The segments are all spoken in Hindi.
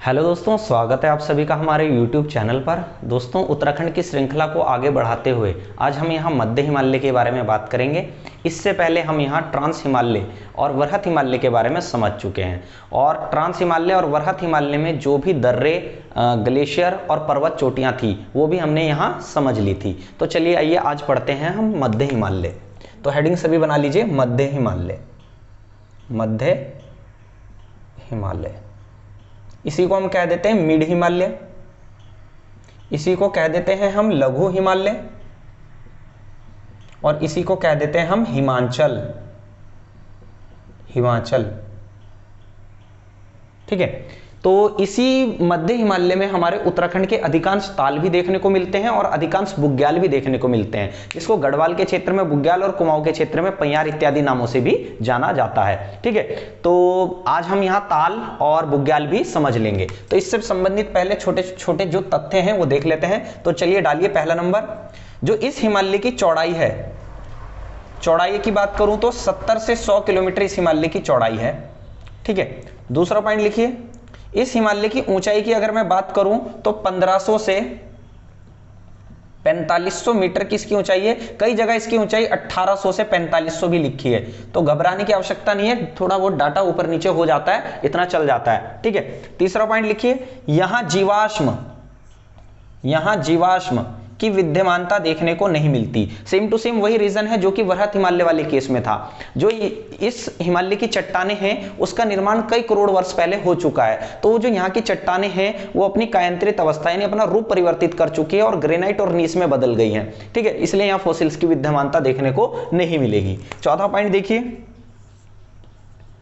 हेलो दोस्तों, स्वागत है आप सभी का हमारे YouTube चैनल पर। दोस्तों, उत्तराखंड की श्रृंखला को आगे बढ़ाते हुए आज हम यहाँ मध्य हिमालय के बारे में बात करेंगे। इससे पहले हम यहाँ ट्रांस हिमालय और वरहत हिमालय के बारे में समझ चुके हैं और ट्रांस हिमालय और वरहत हिमालय में जो भी दर्रे, ग्लेशियर और पर्वत चोटियाँ थी वो भी हमने यहाँ समझ ली थी। तो चलिए आइए आज पढ़ते हैं हम मध्य हिमालय। तो हेडिंग सभी बना लीजिए, मध्य हिमालय। मध्य हिमालय, इसी को हम कह देते हैं मिड हिमालय, इसी को कह देते हैं हम लघु हिमालय और इसी को कह देते हैं हम हिमाचल। हिमाचल, ठीक है। तो इसी मध्य हिमालय में हमारे उत्तराखंड के अधिकांश ताल भी देखने को मिलते हैं और अधिकांश बुग्याल भी देखने को मिलते हैं। इसको गढ़वाल के क्षेत्र में बुग्याल और कुमाऊं के क्षेत्र में पयार इत्यादि नामों से भी जाना जाता है, ठीक है। तो आज हम यहाँ ताल और बुग्याल भी समझ लेंगे। तो इससे संबंधित पहले छोटे छोटे जो तथ्य हैं वो देख लेते हैं। तो चलिए डालिए पहला नंबर, जो इस हिमालय की चौड़ाई है, चौड़ाई की बात करूं तो 70 से 100 किलोमीटर इस हिमालय की चौड़ाई है, ठीक है। दूसरा पॉइंट लिखिए, इस हिमालय की ऊंचाई की अगर मैं बात करूं तो 1500 से 4500 मीटर की इसकी ऊंचाई है। कई जगह इसकी ऊंचाई 1800 से 4500 भी लिखी है, तो घबराने की आवश्यकता नहीं है, थोड़ा वो डाटा ऊपर नीचे हो जाता है, इतना चल जाता है, ठीक है। तीसरा पॉइंट लिखिए, यहां जीवाश्म की विद्यमानता देखने को नहीं मिलती। सेम टू सेम वही रीजन है जो कि वरहत हिमालय वाले केस में था। जो इस हिमालय की चट्टानें हैं उसका निर्माण कई करोड़ वर्ष पहले हो चुका है, तो जो यहाँ की चट्टानें हैं वो अपनी कायांतरित अवस्था यानी अपना रूप परिवर्तित कर चुकी है और ग्रेनाइट और नीस में बदल गई है, ठीक है। इसलिए यहाँ फॉसिल्स की विद्यमानता देखने को नहीं मिलेगी। चौथा पॉइंट देखिए,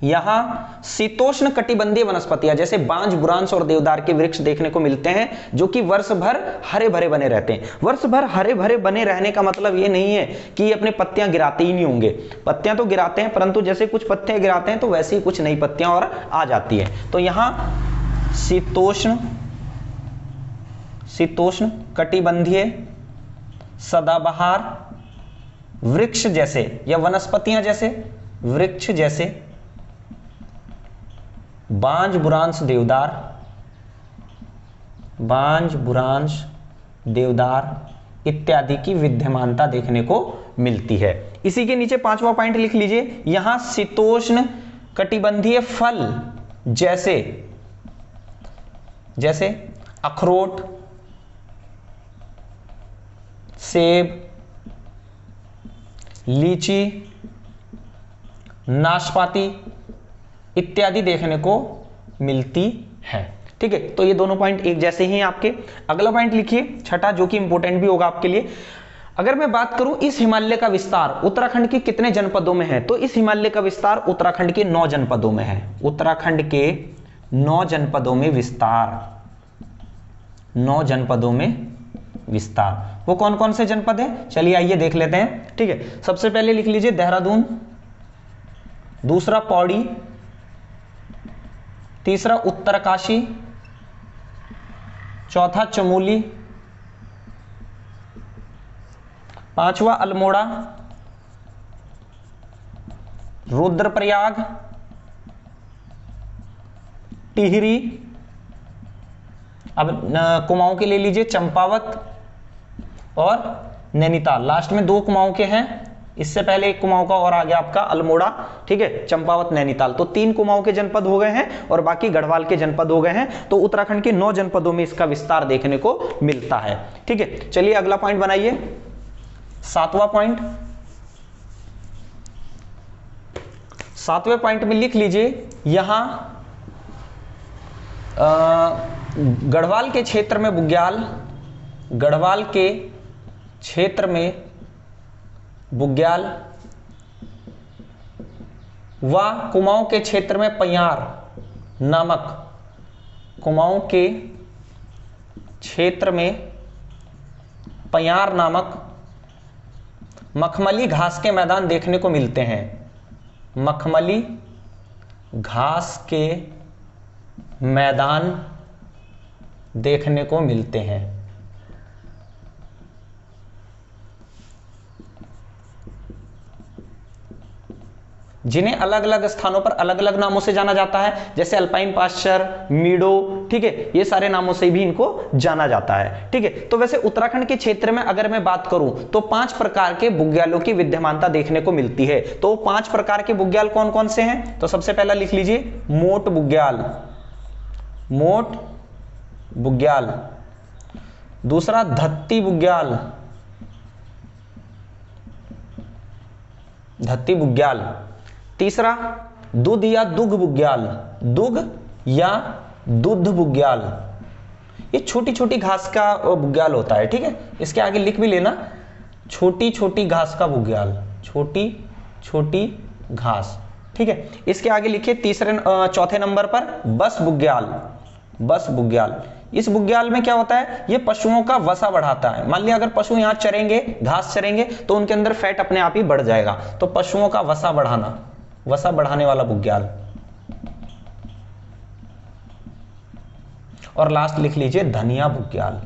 यहां शीतोष्ण कटिबंधीय वनस्पतियां जैसे बांज, बुरांश और देवदार के वृक्ष देखने को मिलते हैं, जो कि वर्ष भर हरे भरे बने रहते हैं। वर्ष भर हरे भरे बने रहने का मतलब ये नहीं है कि ये अपने पत्तियां गिराते ही नहीं होंगे, पत्तियां तो गिराते हैं, परंतु जैसे कुछ पत्तियां गिराते हैं तो वैसे ही कुछ नई पत्तियां और आ जाती है। तो यहां शीतोष्ण कटिबंधीय सदाबहार वृक्ष जैसे या वनस्पतियां जैसे वृक्ष जैसे बांज, बुरांश, देवदार इत्यादि की विद्यमानता देखने को मिलती है। इसी के नीचे पांचवा पॉइंट लिख लीजिए, यहां शीतोष्ण कटिबंधीय फल जैसे अखरोट, सेब, लीची, नाशपाती इत्यादि देखने को मिलती है, ठीक है। तो ये दोनों पॉइंट एक जैसे ही हैं आपके। अगला पॉइंट लिखिए, छठा, जो कि इंपॉर्टेंट भी होगा आपके लिए। अगर मैं बात करूं इस हिमालय का विस्तार उत्तराखंड के कितने जनपदों में है, तो इस हिमालय का विस्तार उत्तराखंड के 9 जनपदों में है। उत्तराखंड के 9 जनपदों में विस्तार, 9 जनपदों में विस्तार। वो कौन कौन से जनपद हैं, चलिए आइए देख लेते हैं, ठीक है। सबसे पहले लिख लीजिए देहरादून, दूसरा पौड़ी, तीसरा उत्तरकाशी, चौथा चमोली, पांचवा अल्मोड़ा, रुद्रप्रयाग, टिहरी, अब कुमाऊं के ले लीजिए चंपावत और नैनीताल। लास्ट में 2 कुमाऊं के हैं, इससे पहले एक कुमाऊं का और आ गया आपका अल्मोड़ा, ठीक है, चंपावत, नैनीताल। तो 3 कुमाऊं के जनपद हो गए हैं और बाकी गढ़वाल के जनपद हो गए हैं। तो उत्तराखंड के 9 जनपदों में इसका विस्तार देखने को मिलता है, ठीक है। चलिए अगला पॉइंट बनाइए, 7वां पॉइंट। 7वें पॉइंट में लिख लीजिए, यहां गढ़वाल के क्षेत्र में बुग्याल, गढ़वाल के क्षेत्र में बुग्याल व कुमाऊं के क्षेत्र में पयार नामक, कुमाऊं के क्षेत्र में पयार नामक मखमली घास के मैदान देखने को मिलते हैं। मखमली घास के मैदान देखने को मिलते हैं। जिन्हें अलग अलग स्थानों पर अलग अलग नामों से जाना जाता है, जैसे अल्पाइन पास्चर, मीडो, ठीक है, ये सारे नामों से भी इनको जाना जाता है। ठीक है, तो वैसे उत्तराखंड के क्षेत्र में अगर मैं बात करूं तो 5 प्रकार के बुग्यालों की विद्यमानता देखने को मिलती है। तो 5 प्रकार के बुग्याल कौन कौन से हैं? तो सबसे पहला लिख लीजिए मोट बुग्याल, मोट बुग्याल। दूसरा धत्ती बुग्याल, धत्ती बुग्याल। तीसरा दुध या दुग बुग्याल, दुग या दुध बुग्याल। ये छोटी छोटी घास का बुग्याल होता है। ठीक है, इसके आगे लिख भी लेना, छोटी छोटी घास का बुग्याल, छोटी छोटी घास। ठीक है, इसके आगे लिखिए चौथे नंबर पर बस बुग्याल, बस बुग्याल। इस बुग्याल में क्या होता है, ये पशुओं का वसा बढ़ाता है। मान लिया अगर पशु यहां चरेंगे, घास चरेंगे, तो उनके अंदर फैट अपने आप ही बढ़ जाएगा। तो पशुओं का वसा बढ़ाना, वसा बढ़ाने वाला बुग्याल। और लास्ट लिख लीजिए धनिया बुग्याल।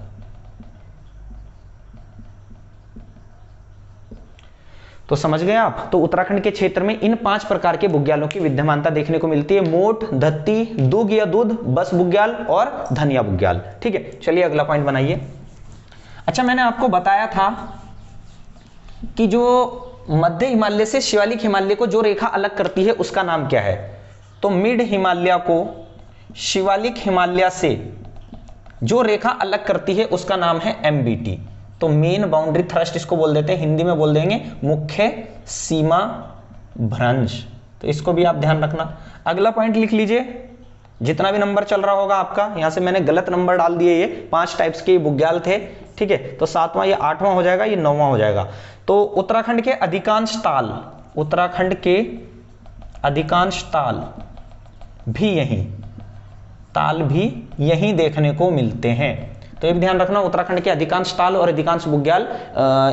तो समझ गए आप। तो उत्तराखंड के क्षेत्र में इन 5 प्रकार के बुग्यालों की विद्यमानता देखने को मिलती है, मोट, धत्ती, दुग या दूध, बस बुग्याल और धनिया बुग्याल। ठीक है, चलिए अगला पॉइंट बनाइए। अच्छा, मैंने आपको बताया था कि जो मध्य हिमालय से शिवालिक हिमालय को जो रेखा अलग करती है उसका नाम क्या है? तो मिड हिमालय को शिवालिक हिमालय से जो रेखा अलग करती है उसका नाम है MBT। तो मेन बाउंड्री थ्रस्ट इसको बोल देते हैं, हिंदी में बोल देंगे मुख्य सीमा भ्रंश। तो इसको भी आप ध्यान रखना। अगला पॉइंट लिख लीजिए, जितना भी नंबर चल रहा होगा आपका, यहां से मैंने गलत नंबर डाल दिए, ये 5 टाइप्स के बुग्याल थे। ठीक है, तो 7वां, ये 8वां हो जाएगा, ये 9वां हो जाएगा। तो उत्तराखंड के अधिकांश ताल, उत्तराखंड के अधिकांश ताल भी यहीं, ताल भी यहीं देखने को मिलते हैं। तो ये भी ध्यान रखना, उत्तराखंड के अधिकांश ताल और अधिकांश बुग्याल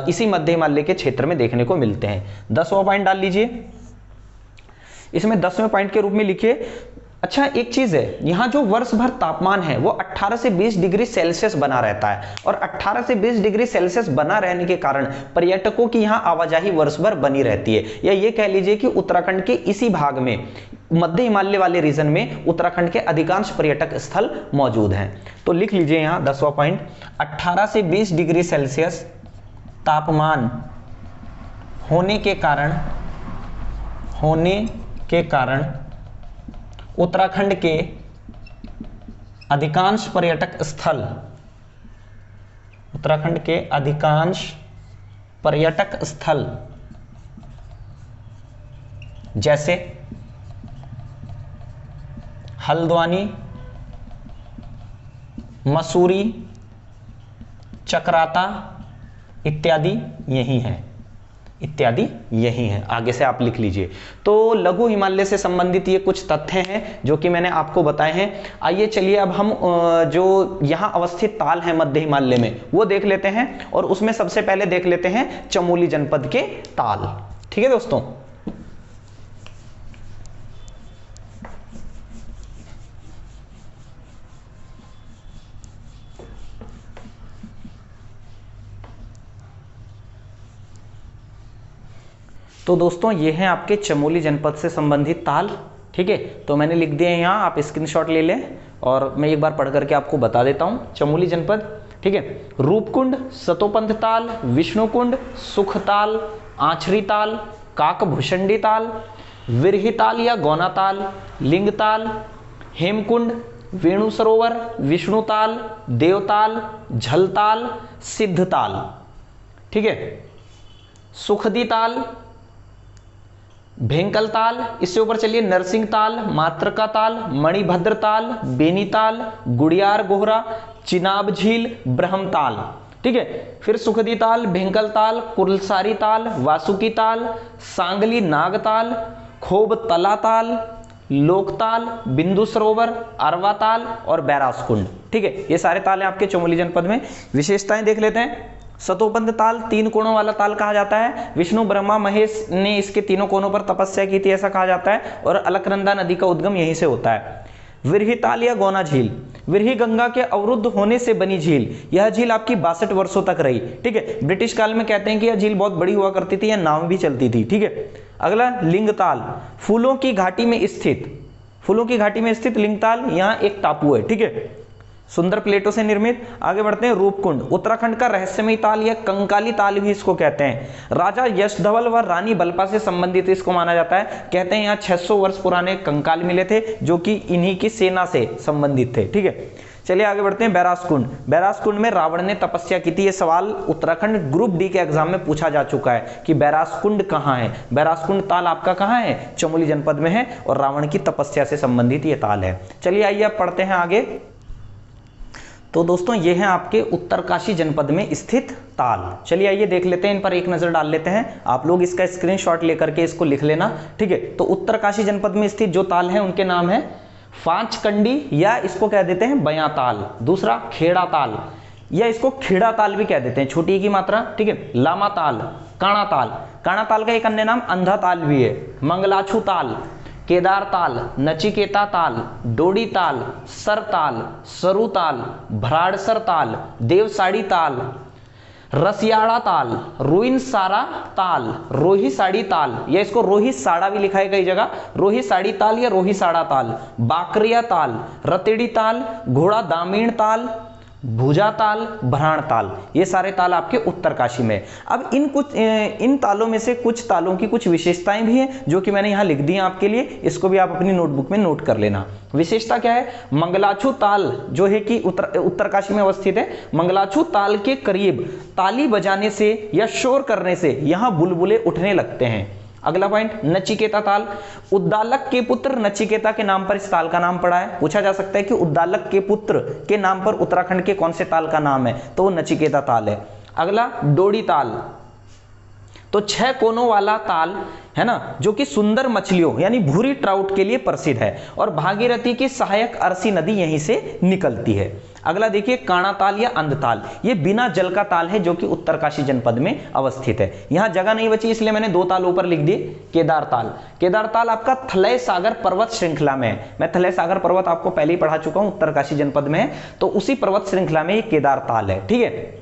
इसी मध्य हिमालय के क्षेत्र में देखने को मिलते हैं। 10वां पॉइंट डाल लीजिए, इसमें 10वें पॉइंट के रूप में लिखिए। अच्छा, एक चीज है, यहां जो वर्ष भर तापमान है वो 18 से 20 डिग्री सेल्सियस बना रहता है, और 18 से 20 डिग्री सेल्सियस बना रहने के कारण पर्यटकों की यहां आवाजाही वर्ष भर बनी रहती है। या ये कह लीजिए कि उत्तराखंड के इसी भाग में, मध्य हिमालय वाले रीजन में, उत्तराखंड के अधिकांश पर्यटक स्थल मौजूद हैं। तो लिख लीजिए यहां 10वां पॉइंट, 18 से 20 डिग्री सेल्सियस तापमान होने के कारण उत्तराखंड के अधिकांश पर्यटक स्थल, उत्तराखंड के अधिकांश पर्यटक स्थल जैसे हल्द्वानी, मसूरी, चक्राता इत्यादि यही हैं, इत्यादि यही हैं। आगे से आप लिख लीजिए। तो लघु हिमालय से संबंधित ये कुछ तथ्य हैं जो कि मैंने आपको बताए हैं। आइए चलिए अब हम जो यहाँ अवस्थित ताल हैं मध्य हिमालय में वो देख लेते हैं, और उसमें सबसे पहले देख लेते हैं चमोली जनपद के ताल। ठीक है दोस्तों, तो दोस्तों ये हैं आपके चमोली जनपद से संबंधित ताल। ठीक है, तो मैंने लिख दिया है यहाँ, आप स्क्रीनशॉट ले लें और मैं एक बार पढ़ करके आपको बता देता हूँ। चमोली जनपद, ठीक है, रूपकुंड, सतोपंथ ताल, विष्णुकुंड, सुख ताल, आछरी ताल, काकभूषणी ताल, विरही ताल या गौना ताल, लिंग ताल, हेमकुंड, वेणु सरोवर, विष्णु ताल, देवताल, झलताल, सिद्ध ताल। ठीक है, सुखदी ताल, भेंकल ताल, इससे ऊपर चलिए नरसिंह ताल, मातृका ताल, मणिभद्र ताल, बेनीताल, गुड़ियार गोहरा, चिनाब झील, ब्रह्म ताल। ठीक है, फिर सुखदी ताल, भेंकल ताल, कुलसारी ताल, वासुकी ताल, सांगली नाग ताल, खोब तला ताल, लोकताल, बिंदु सरोवर, अरवा ताल और बैरासकुंड। ठीक है, ये सारे ताल हैं आपके चमोली जनपद में। विशेषताएं देख लेते हैं। सतोपंथ ताल 3 कोणों वाला ताल कहा जाता है। विष्णु ब्रह्मा महेश ने इसके तीनों कोनों पर तपस्या की थी ऐसा कहा जाता है, और अलकनंदा नदी का उद्गम यहीं से होता है। विरही ताल या गौना झील, विरही गंगा के अवरुद्ध होने से बनी झील। यह झील आपकी 62 वर्षों तक रही। ठीक है, ब्रिटिश काल में कहते हैं कि यह झील बहुत बड़ी हुआ करती थी, यह नाव भी चलती थी। ठीक है, अगला लिंगताल, फूलों की घाटी में स्थित लिंगताल यहाँ एक टापू है, ठीक है, सुंदर प्लेटों से निर्मित। आगे बढ़ते हैं, रूपकुंड, उत्तराखंड का रहस्यमयी ताल या कंकाली ताल भी इसको कहते हैं। राजा यशधवल व रानी बल्पा से संबंधित इसको माना जाता है। कहते हैं यहाँ 600 वर्ष पुराने कंकाल मिले थे जो कि इन्हीं की सेना से संबंधित थे, ठीक है। चलिए आगे बढ़ते हैं, बैरासकुंड, बैरासकुंड में रावण ने तपस्या की थी। ये सवाल उत्तराखंड ग्रुप डी के एग्जाम में पूछा जा चुका है कि बैरासकुंड कहाँ है। बैरासकुंड ताल आपका कहाँ है, चमोली जनपद में है और रावण की तपस्या से संबंधित ये ताल है। चलिए आइए अब पढ़ते हैं आगे। तो दोस्तों ये है आपके उत्तरकाशी जनपद में स्थित ताल। चलिए आइए देख लेते हैं, इन पर एक नजर डाल लेते हैं। आप लोग इसका स्क्रीनशॉट लेकर के इसको लिख लेना, ठीक है। तो उत्तरकाशी जनपद में स्थित जो ताल है उनके नाम है पांचकंडी या इसको कह देते हैं बयां ताल, दूसरा खेड़ा ताल या इसको खेड़ा ताल भी कह देते हैं, छोटी की मात्रा, ठीक है। लामा ताल, काणा ताल, काणा ताल का एक अन्य नाम अंधा ताल भी है। मंगलाछू ताल, केदार ताल, नचिकेता ताल, डोडी ताल, सर ताल, सरू ताल, भराड़सर ताल, देवसाड़ी ताल, रसियाड़ा ताल, रोइन सारा ताल, रोही साड़ी ताल या इसको रोही साड़ा भी लिखा है कई जगह, रोही साड़ी ताल या रोही साड़ा ताल, बाकरिया ताल, रतेड़ी ताल, घोड़ा दामीण ताल, भुजा ताल, भराण ताल, ये सारे ताल आपके उत्तरकाशी में। अब इन तालों में से कुछ तालों की कुछ विशेषताएं भी हैं जो कि मैंने यहाँ लिख दी हैं आपके लिए, इसको भी आप अपनी नोटबुक में नोट कर लेना। विशेषता क्या है, मंगलाछू ताल जो है कि उत्तरकाशी में अवस्थित है। मंगलाछू ताल के करीब ताली बजाने से या शोर करने से यहाँ बुलबुले उठने लगते हैं। अगला पॉइंट, नचिकेता ताल, उद्दालक के पुत्र नचिकेता के नाम पर इस ताल का नाम पड़ा है। पूछा जा सकता है कि उद्दालक के पुत्र के नाम पर उत्तराखंड के कौन से ताल का नाम है, तो वो नचिकेता ताल है। अगला डोडी ताल, तो 6 कोनों वाला ताल है ना, जो कि सुंदर मछलियों यानी भूरी ट्राउट के लिए प्रसिद्ध है और भागीरथी की सहायक अरसी नदी यहीं से निकलती है। अगला देखिए, काणा ताल या अंधताल, ये बिना जल का ताल है जो कि उत्तरकाशी जनपद में अवस्थित है। यहां जगह नहीं बची इसलिए मैंने 2 ताल ऊपर लिख दिए। केदार ताल, केदार ताल आपका थलय सागर पर्वत श्रृंखला में है। मैं थलय सागर पर्वत आपको पहले ही पढ़ा चुका हूं, उत्तरकाशी जनपद में है, तो उसी पर्वत श्रृंखला में ये केदार ताल है, ठीक है।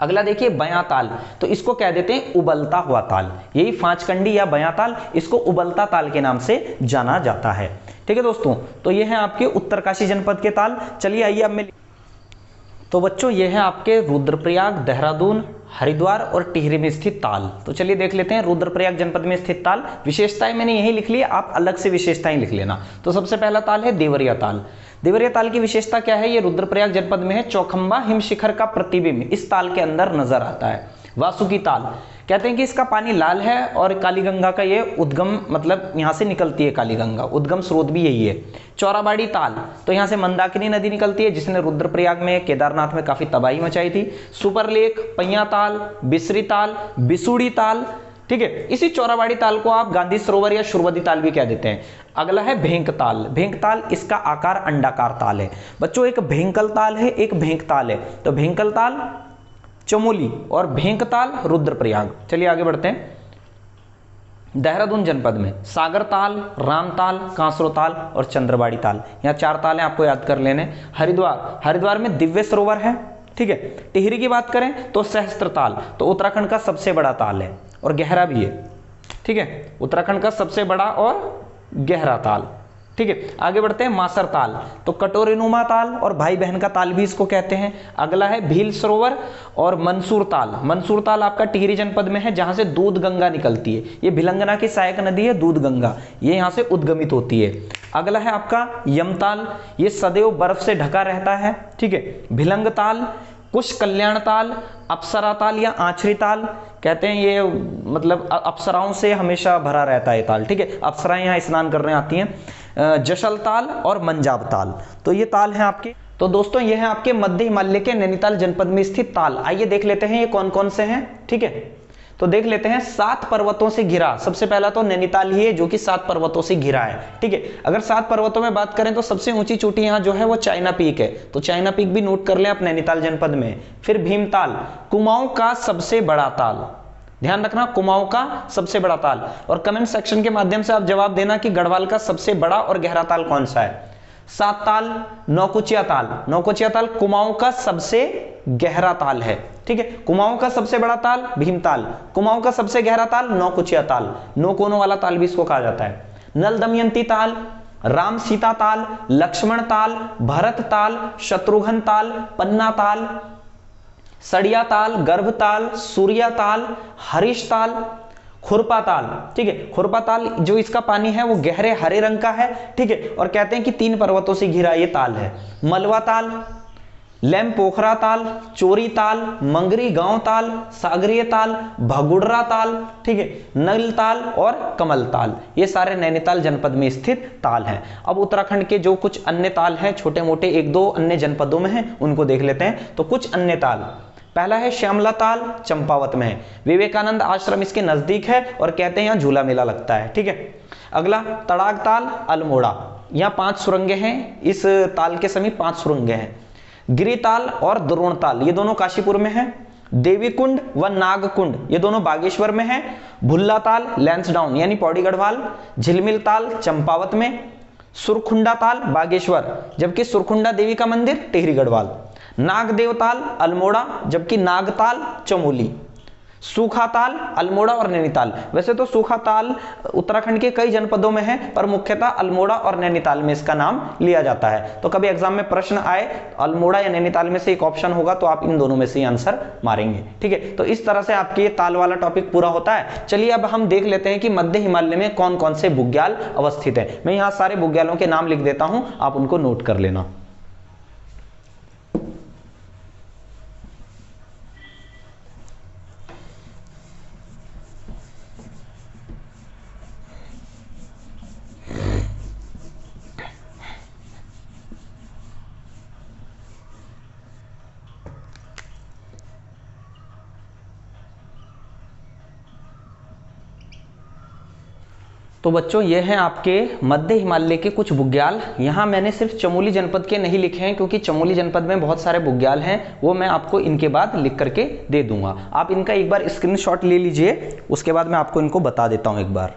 अगला देखिए बयां ताल, तो इसको कह देते हैं उबलता हुआ ताल, यही पांचकंडी या बयां ताल, इसको उबलता ताल के नाम से जाना जाता है, ठीक है दोस्तों। तो ये है आपके उत्तरकाशी जनपद के ताल। चलिए आइए अब मैं, तो बच्चों ये है आपके रुद्रप्रयाग, देहरादून, हरिद्वार और टिहरी में स्थित ताल। तो चलिए देख लेते हैं रुद्रप्रयाग जनपद में स्थित ताल। विशेषताएं मैंने यही लिख ली, आप अलग से विशेषताएं लिख लेना। तो सबसे पहला ताल है देवरिया ताल। देवरिया ताल की विशेषता क्या है, ये रुद्रप्रयाग जनपद में है। चौखंबा हिमशिखर का प्रतिबिंब इस ताल के अंदर नजर आता है। वासुकी ताल, कहते हैं कि इसका पानी लाल है और काली गंगा का ये उद्गम, मतलब यहाँ से निकलती है काली गंगा, उद्गम स्रोत भी यही है। चौराबाड़ी ताल, तो यहाँ से मंदाकिनी नदी निकलती है जिसने रुद्रप्रयाग में, केदारनाथ में काफी तबाही मचाई थी। सुपरलेख, पैया ताल, बिसरी ताल, बिसुड़ी ताल, ठीक है। इसी चौराबाड़ी ताल को आप गांधी सरोवर या शुरवदी ताल भी कह देते हैं। अगला है भेंक ताल। भेंक ताल, इसका आकार अंडाकार ताल है। बच्चों एक भेंकल ताल है, एक भेंक ताल है। तो भेंकल ताल चमोली और भेंक ताल रुद्रप्रयाग। चलिए आगे बढ़ते हैं। देहरादून जनपद में सागर ताल, राम ताल, कांसरो ताल और चंद्रबाड़ी ताल, यहाँ 4 ताल हैं, आपको याद कर लेने। हरिद्वार, हरिद्वार में दिव्य सरोवर है, ठीक है। टिहरी की बात करें तो सहस्त्र ताल, तो उत्तराखंड का सबसे बड़ा ताल है और गहरा भी है, ठीक है। उत्तराखंड का सबसे बड़ा और गहरा ताल, ठीक है। आगे बढ़ते हैं, मासर ताल, तो कटोरीनुमा ताल और भाई बहन का ताल भी इसको कहते हैं। अगला है भील सरोवर और मंसूर ताल। मंसूर ताल आपका टिहरी जनपद में है जहां से दूध गंगा निकलती है। ये भिलंगना की सहायक नदी है दूध गंगा, ये यहां से उद्गमित होती है। अगला है आपका यमताल, ये सदैव बर्फ से ढका रहता है, ठीक है। भिलंग ताल, कुश कल्याण ताल, अप्सरा ताल या आछरी ताल, कहते हैं ये मतलब अप्सराओं से हमेशा भरा रहता है ताल, ठीक है। अप्सराएं यहाँ स्नान करने आती हैं। जशल ताल और मंजाब ताल, तो ये ताल हैं आपके। तो दोस्तों ये है आपके मध्य हिमालय के नैनीताल जनपद में स्थित ताल। आइए देख लेते हैं ये कौन कौन से हैं, ठीक है। तो देख लेते हैं, 7 पर्वतों से घिरा। सबसे पहला तो नैनीताल ही है जो कि 7 पर्वतों से घिरा है, ठीक है। अगर 7 पर्वतों में बात करें तो सबसे ऊंची चोटी यहाँ जो है वो चाइना पीक है, तो चाइना पीक भी नोट कर लें आप नैनीताल जनपद में। फिर भीमताल, कुमाऊं का सबसे बड़ा ताल, ध्यान रखना कुमाऊं का सबसे बड़ा ताल। और कमेंट सेक्शन के माध्यम से आप जवाब देना कि गढ़वाल का सबसे बड़ा और गहरा ताल कौन सा है। सात ताल, नौकुचिया ताल। नौकुचिया ताल कुमाऊं का सबसे गहरा ताल है, ठीक है। कुमाऊं का सबसे बड़ा ताल भीमताल, कुमाऊं का सबसे गहरा ताल नौकुचिया ताल, नौ कोनों वाला ताल भी इसको कहा जाता है। नल दमयंती ताल, राम सीता ताल, लक्ष्मण ताल, भरत ताल, शत्रुघ्न ताल, पन्ना ताल, सड़िया ताल, गर्भ ताल, सूर्या ताल, हरीश ताल, खुरपा ताल, ठीक है। खुरपा ताल जो इसका पानी है वो गहरे हरे रंग का है, ठीक है, और कहते हैं कि 3 पर्वतों से घिरा ये ताल है। मलवा ताल, लैम पोखरा ताल, चोरी ताल, मंगरी गांव ताल, सागरिया ताल, भगुड़रा ताल, ठीक है, नल ताल और कमल ताल, ये सारे नैनीताल जनपद में स्थित ताल हैं। अब उत्तराखंड के जो कुछ अन्य ताल हैं, छोटे मोटे 1-2 अन्य जनपदों में हैं, उनको देख लेते हैं। तो कुछ अन्य ताल, पहला है श्यामला ताल, चंपावत में है, विवेकानंद आश्रम इसके नजदीक है और कहते हैं यहाँ झूला मेला लगता है, ठीक है। अगला तड़ाग ताल, अल्मोड़ा, यहाँ 5 सुरंगें हैं, इस ताल के समीप 5 सुरंगें हैं। गिरिताल और द्रोण ताल ये दोनों काशीपुर में है। देवी कुंड व नागकुंड ये दोनों बागेश्वर में है। भुल्ला ताल, लैंसडाउन यानी पौड़ी गढ़वाल। झिलमिल ताल चंपावत में। सुरखुंडा ताल बागेश्वर, जबकि सुरखुंडा देवी का मंदिर टिहरी गढ़वाल। नागदेव ताल अल्मोड़ा, जबकि नागताल चमोली। सूखा ताल अल्मोड़ा और नैनीताल, वैसे तो सूखा ताल उत्तराखंड के कई जनपदों में है, पर मुख्यतः अल्मोड़ा और नैनीताल में इसका नाम लिया जाता है। तो कभी एग्जाम में प्रश्न आए अल्मोड़ा या नैनीताल में से एक ऑप्शन होगा, तो आप इन दोनों में से आंसर मारेंगे, ठीक है। तो इस तरह से आपके ये ताल वाला टॉपिक पूरा होता है। चलिए अब हम देख लेते हैं कि मध्य हिमालय में कौन कौन से बुग्याल अवस्थित है। मैं यहाँ सारे बुग्यालों के नाम लिख देता हूं, आप उनको नोट कर लेना। तो बच्चों ये हैं आपके मध्य हिमालय के कुछ बुग्याल। यहाँ मैंने सिर्फ चमोली जनपद के नहीं लिखे हैं, क्योंकि चमोली जनपद में बहुत सारे बुग्याल हैं, वो मैं आपको इनके बाद लिख करके दे दूंगा। आप इनका एक बार स्क्रीनशॉट ले लीजिए, उसके बाद मैं आपको इनको बता देता हूँ एक बार।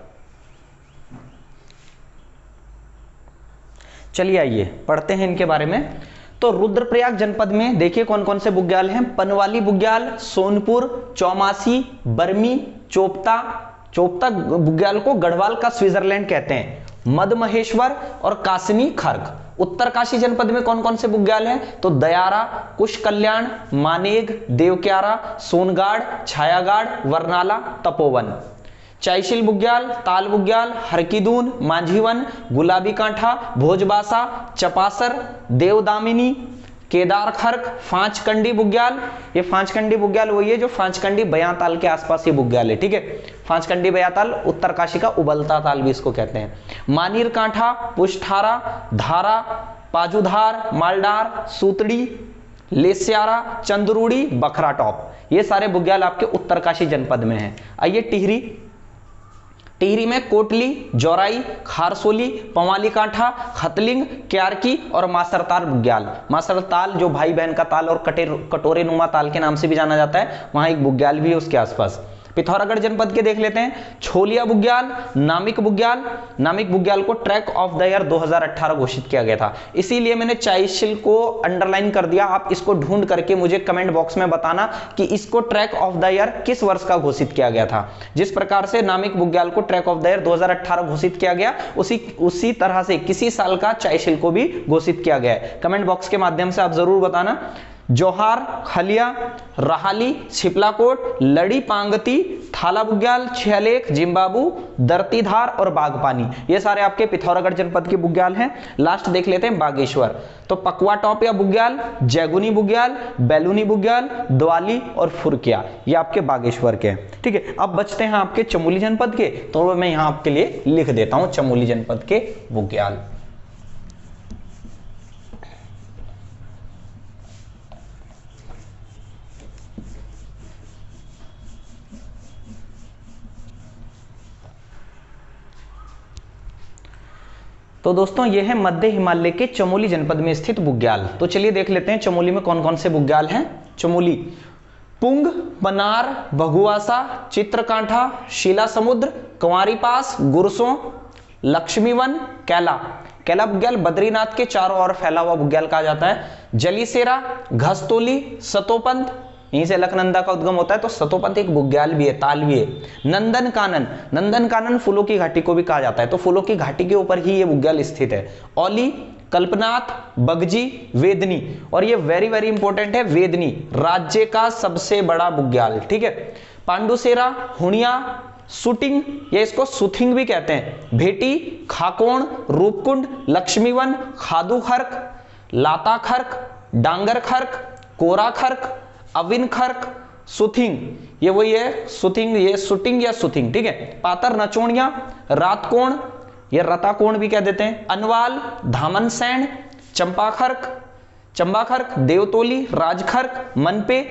चलिए आइए पढ़ते हैं इनके बारे में। तो रुद्रप्रयाग जनपद में देखिए कौन कौन से बुग्याल हैं। पनवाली बुग्याल, सोनपुर, चौमासी, बर्मी, चोपता। चोपता बुग्याल को गढ़वाल का स्विट्जरलैंड कहते हैं। मदमहेश्वर और कासनी खर्क। उत्तरकाशी जनपद में कौन कौन से बुग्याल हैं? तो दयारा, कुश कल्याण, मानेग, देवक्यारा, सोनगाड़, छायागाड़, वरनाला, तपोवन। चाईशील बुग्याल, ताल बुग्याल, हरकीदून, मांझीवन, गुलाबी कांठा, भोजबासा, चपासर, देवदामिनी, केदार खर्क, फांचकंडी बुग्याल। ये फांचकंडी बुग्याल वही है जो फांचकंडी बयाताल के आसपास ये बुग्याल है, ठीक है। फांचकंडी बयाताल उत्तरकाशी का उबलता ताल भी इसको कहते हैं। मानीर कांठा, पुष्ठारा, धारा, पाजूधार, मालडार, सूतड़ी, लेस्यारा, चंदरूड़ी, बखरा टॉप, ये सारे बुग्याल आपके उत्तरकाशी जनपद में हैं। आइए टिहरी। टिहरी में कोटली, जौराई, खारसोली, पवाली कांठा, खतलिंग, क्यारकी और मासरताल बुग्याल। मासरताल जो भाई बहन का ताल और कटोरे नुमा ताल के नाम से भी जाना जाता है, वहां एक बुग्याल भी है उसके आसपास। पिथौरागढ़ जनपद के देख लेते हैं। छोलिया बुग्याल, नामिक बुग्याल। नामिक बुग्याल को ट्रैक ऑफ द ईयर 2018 घोषित किया गया था, इसीलिए मैंने चाईशील को अंडरलाइन कर दिया। आप इसको ढूंढ करके मुझे कमेंट बॉक्स में बताना कि इसको ट्रैक ऑफ द ईयर किस वर्ष का घोषित किया गया था। जिस प्रकार से नामिक बुग्याल को ट्रैक ऑफ द ईयर 2018 घोषित किया गया, उसी तरह से किसी साल का चाईशील को भी घोषित किया गया है। कमेंट बॉक्स के माध्यम से आप जरूर बताना। जोहार, खलिया, रहाली, छिपलाकोट, लड़ी पांगती, थाला बुग्याल, छियालेख, जिम्बाबू, दर्तीधार और बागपानी, ये सारे आपके पिथौरागढ़ जनपद के बुग्याल हैं। लास्ट देख लेते हैं बागेश्वर। तो पकवा टॉप या बुग्याल, जैगुनी बुग्याल, बैलूनी बुग्याल, द्वाली और फुरकिया, ये आपके बागेश्वर के हैं, ठीक है। अब बचते हैं आपके चमोली जनपद के, तो मैं यहां आपके लिए लिख देता हूं चमोली जनपद के बुग्याल। तो दोस्तों ये है मध्य हिमालय के चमोली जनपद में स्थित बुग्याल। तो चलिए देख लेते हैं चमोली में कौन कौन से बुग्याल हैं। चमोली पुंग, बनार, भगुआसा, चित्रकांठा, शिला समुद्र, कंवारी पास, गुरसों, लक्ष्मीवन, कैला, कैला बुग्याल बद्रीनाथ के चारों ओर फैला हुआ बुग्याल कहा जाता है। जलीसेरा, घस्तोली, सतोपंथ, यहीं से अलकनंदा का उद्गम होता है, तो सतोपंथ एक बुग्याल भी है, ताल भी है। नंदन कानन, नंदन कानन फूलों की घाटी को भी कहा जाता है, तो फूलों की घाटी के ऊपर ही ये बुग्याल स्थित है। औली, कल्पनाथ, बगजी, वेदनी, और ये वेरी वेरी इंपॉर्टेंट है, वेदनी राज्य का सबसे बड़ा बुग्याल, ठीक है। पांडुसेरा, हुणिया, सुटिंग, ये इसको सुथिंग भी कहते हैं। भेटी, खाकोण, रूपकुंड, लक्ष्मीवन, खादू खर्क, लाता खर्क, डांगर खर्क, कोरा खर्क, अविन खर्क, सुथिंग, ये वही है सुथिंग, ये सुटिंग या सुथिंग, ठीक है। पातर नचोणिया, रातकोण, ये रताकोण भी कह देते हैं। अनवाल, धामन सैन, चंपाखर्क, चंबाखर्क, देवतोली, राजखर्क, मनपे,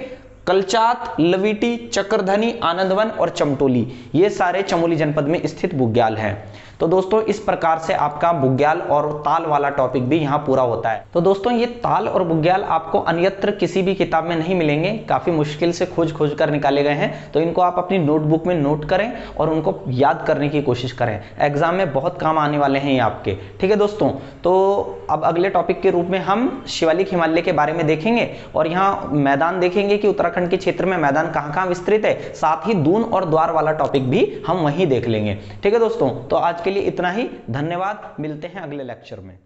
कलचात, लवीटी, चक्रधनी, आनंदवन और चमटोली, ये सारे चमोली जनपद में स्थित बुग्याल हैं। तो दोस्तों इस प्रकार से आपका बुग्याल और ताल वाला टॉपिक भी यहाँ पूरा होता है। तो दोस्तों ये ताल और बुग्याल आपको अन्यत्र किसी भी किताब में नहीं मिलेंगे, काफी मुश्किल से खोज कर निकाले गए हैं, तो इनको आप अपनी नोटबुक में नोट करें और उनको याद करने की कोशिश करें, एग्जाम में बहुत काम आने वाले हैं ये आपके, ठीक है दोस्तों। तो अब अगले टॉपिक के रूप में हम शिवालिक हिमालय के बारे में देखेंगे और यहाँ मैदान देखेंगे कि उत्तराखंड के क्षेत्र में मैदान कहाँ विस्तृत है, साथ ही दून और द्वार वाला टॉपिक भी हम वहीं देख लेंगे, ठीक है दोस्तों। तो आज के लिए इतना ही, धन्यवाद, मिलते हैं अगले लेक्चर में।